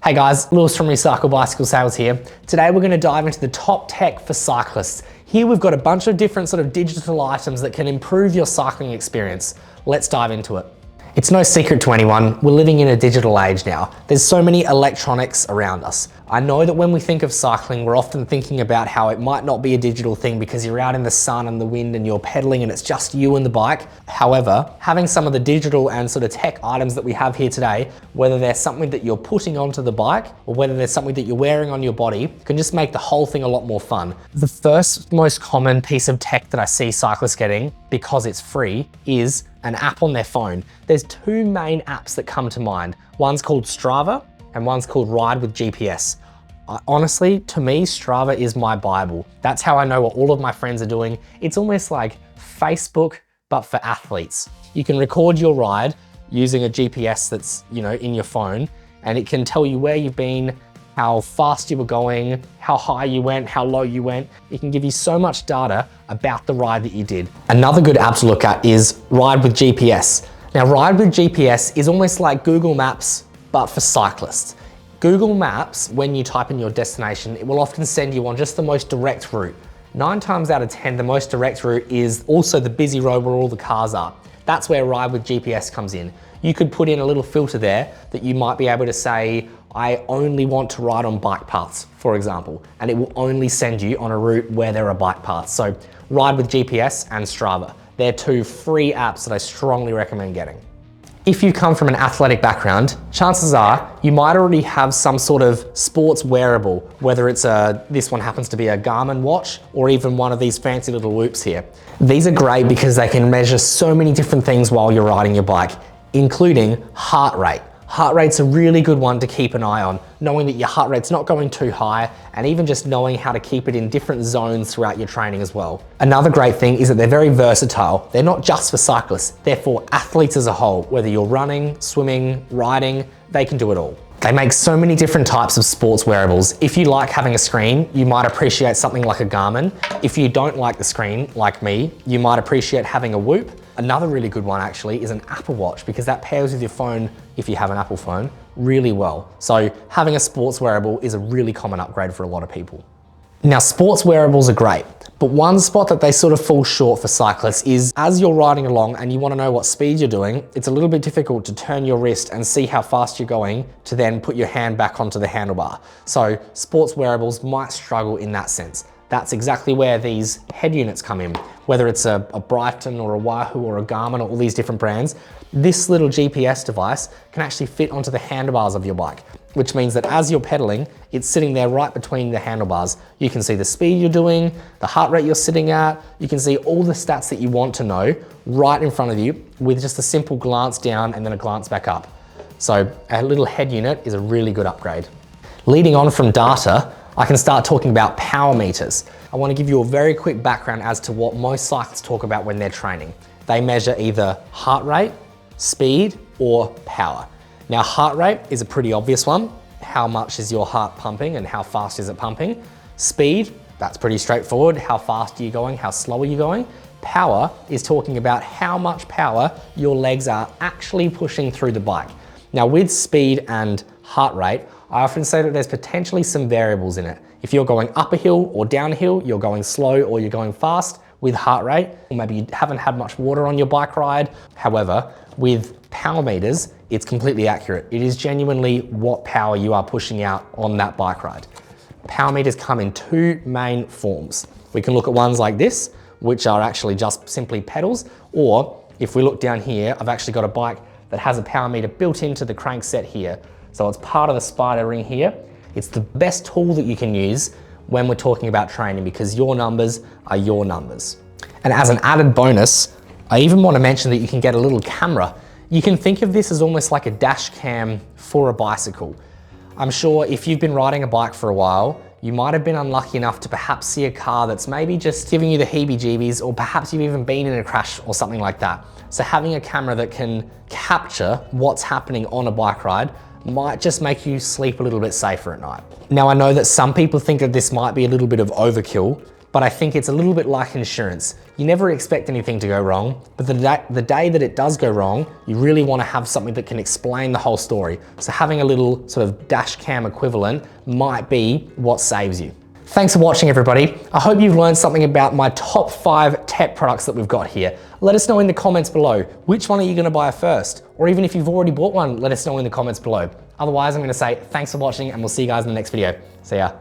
Hey guys, Lewis from Recycle Bicycle Sales here. Today we're going to dive into the top tech for cyclists. Here we've got a bunch of different sort of digital items that can improve your cycling experience. Let's dive into it. It's no secret to anyone, we're living in a digital age now. There's so many electronics around us. I know that when we think of cycling, we're often thinking about how it might not be a digital thing because you're out in the sun and the wind and you're pedaling and it's just you and the bike. However, having some of the digital and sort of tech items that we have here today, whether they're something that you're putting onto the bike or whether there's something that you're wearing on your body, can just make the whole thing a lot more fun. The first most common piece of tech that I see cyclists getting, because it's free, is an app on their phone. There's two main apps that come to mind. One's called Strava and one's called Ride with GPS. Honestly, to me, Strava is my Bible. That's how I know what all of my friends are doing. It's almost like Facebook, but for athletes. You can record your ride using a GPS that's, in your phone, and it can tell you where you've been, how fast you were going, how high you went, how low you went. It can give you so much data about the ride that you did. Another good app to look at is Ride with GPS. Now, Ride with GPS is almost like Google Maps, but for cyclists. Google Maps, when you type in your destination, it will often send you on just the most direct route. 9 times out of 10, the most direct route is also the busy road where all the cars are. That's where Ride with GPS comes in. You could put in a little filter there that you might be able to say, I only want to ride on bike paths, for example, and it will only send you on a route where there are bike paths. So Ride with GPS and Strava. They're two free apps that I strongly recommend getting. If you come from an athletic background, chances are you might already have some sort of sports wearable, whether it's this one happens to be a Garmin watch or even one of these fancy little Whoops here. These are great because they can measure so many different things while you're riding your bike, including heart rate. Heart rate's a really good one to keep an eye on, knowing that your heart rate's not going too high, and even just knowing how to keep it in different zones throughout your training as well. Another great thing is that they're very versatile. They're not just for cyclists, they're for athletes as a whole. Whether you're running, swimming, riding, they can do it all. They make so many different types of sports wearables. If you like having a screen, you might appreciate something like a Garmin. If you don't like the screen, like me, you might appreciate having a Whoop. Another really good one actually is an Apple Watch, because that pairs with your phone, if you have an Apple phone, really well. So having a sports wearable is a really common upgrade for a lot of people. Now, sports wearables are great, but one spot that they sort of fall short for cyclists is as you're riding along and you want to know what speed you're doing, it's a little bit difficult to turn your wrist and see how fast you're going to then put your hand back onto the handlebar. So sports wearables might struggle in that sense. That's exactly where these head units come in. Whether it's a Brighton or a Wahoo or a Garmin or all these different brands, this little GPS device can actually fit onto the handlebars of your bike, which means that as you're pedaling, it's sitting there right between the handlebars. You can see the speed you're doing, the heart rate you're sitting at, you can see all the stats that you want to know right in front of you with just a simple glance down and then a glance back up. So a little head unit is a really good upgrade. Leading on from data, I can start talking about power meters. I want to give you a very quick background as to what most cyclists talk about when they're training. They measure either heart rate, speed, or power. Now, heart rate is a pretty obvious one. How much is your heart pumping and how fast is it pumping? Speed, that's pretty straightforward. How fast are you going? How slow are you going? Power is talking about how much power your legs are actually pushing through the bike. Now, with speed and heart rate, I often say that there's potentially some variables in it. If you're going up a hill or down a hill, you're going slow or you're going fast with heart rate, or maybe you haven't had much water on your bike ride. However, with power meters, it's completely accurate. It is genuinely what power you are pushing out on that bike ride. Power meters come in two main forms. We can look at ones like this, which are actually just simply pedals, or if we look down here, I've actually got a bike that has a power meter built into the crankset here. So it's part of the spider ring here. It's the best tool that you can use when we're talking about training because your numbers are your numbers. And as an added bonus, I even want to mention that you can get a little camera. You can think of this as almost like a dash cam for a bicycle. I'm sure if you've been riding a bike for a while, you might have been unlucky enough to perhaps see a car that's maybe just giving you the heebie-jeebies, or perhaps you've even been in a crash or something like that. So having a camera that can capture what's happening on a bike ride might just make you sleep a little bit safer at night. Now, I know that some people think that this might be a little bit of overkill, but I think it's a little bit like insurance. You never expect anything to go wrong, but the day that it does go wrong, you really want to have something that can explain the whole story. So having a little sort of dash cam equivalent might be what saves you. Thanks for watching, everybody. I hope you've learned something about my top 5 tech products that we've got here. Let us know in the comments below, which one are you gonna buy first? Or even if you've already bought one, let us know in the comments below. Otherwise, I'm gonna say thanks for watching and we'll see you guys in the next video. See ya.